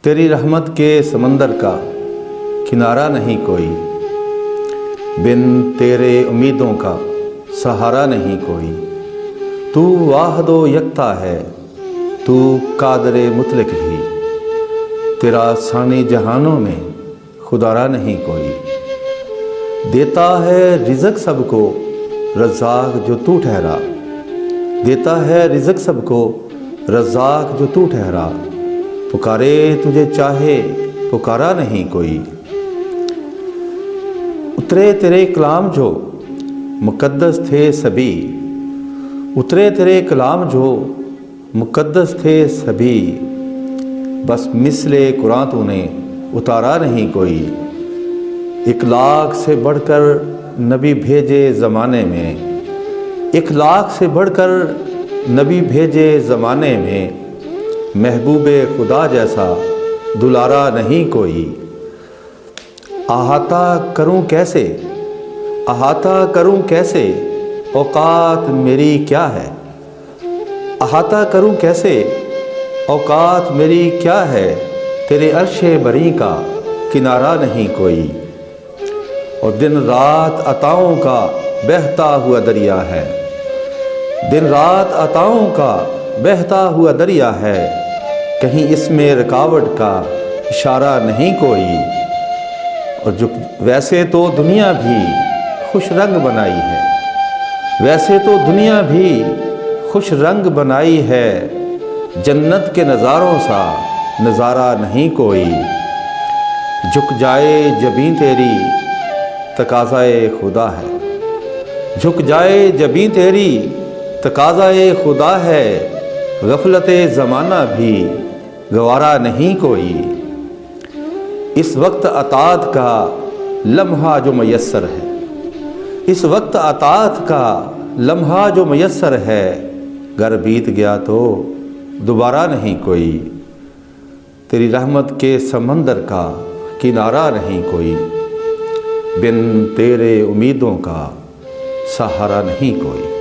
तेरी रहमत के समंदर का किनारा नहीं कोई, बिन तेरे उम्मीदों का सहारा नहीं कोई। तू वाहदो यकता है, तू कादरे मुतलक भी, तेरा सानी जहानों में खुदारा नहीं कोई। देता है रिज़्क़ सबको रज़्ज़ाक़ जो तू ठहरा, देता है रिज़्क़ सबको रज़्ज़ाक़ जो तू ठहरा। पुकारे तुझे चाहे पुकारा नहीं कोई। उतरे तेरे कलाम जो मुक़द्दस थे सभी, उतरे तेरे कलाम जो मुक़द्दस थे सभी, बस मिसले कुरान तूने उतारा नहीं कोई। 1 लाख से बढ़कर नबी भेजे ज़माने में, 1 लाख से बढ़कर नबी भेजे ज़माने में, महबूबे खुदा जैसा दुलारा नहीं कोई। अहाता करूं कैसे, अहाता करूं कैसे, औकात मेरी क्या है। अहाता करूं कैसे, औकात मेरी क्या है, तेरे अर्शे बरी का किनारा नहीं कोई। और दिन रात अताओं का बहता हुआ दरिया है, दिन रात अताओं का बहता हुआ दरिया है, कहीं इसमें रुकावट का इशारा नहीं कोई। और जो वैसे तो दुनिया भी खुश रंग बनाई है, वैसे तो दुनिया भी खुश रंग बनाई है, जन्नत के नज़ारों सा नज़ारा नहीं कोई। झुक जाए जबीं तेरी तकाज़ाए खुदा है, झुक जाए जबीं तेरी तकाज़ाए खुदा है, गफलते ज़माना भी गवारा नहीं कोई। इस वक्त अतात का लम्हा जो मयस्सर है, इस वक्त अतात का लम्हा जो मयस्सर है, गर बीत गया तो दोबारा नहीं कोई। तेरी रहमत के समंदर का किनारा नहीं कोई, बिन तेरे उम्मीदों का सहारा नहीं कोई।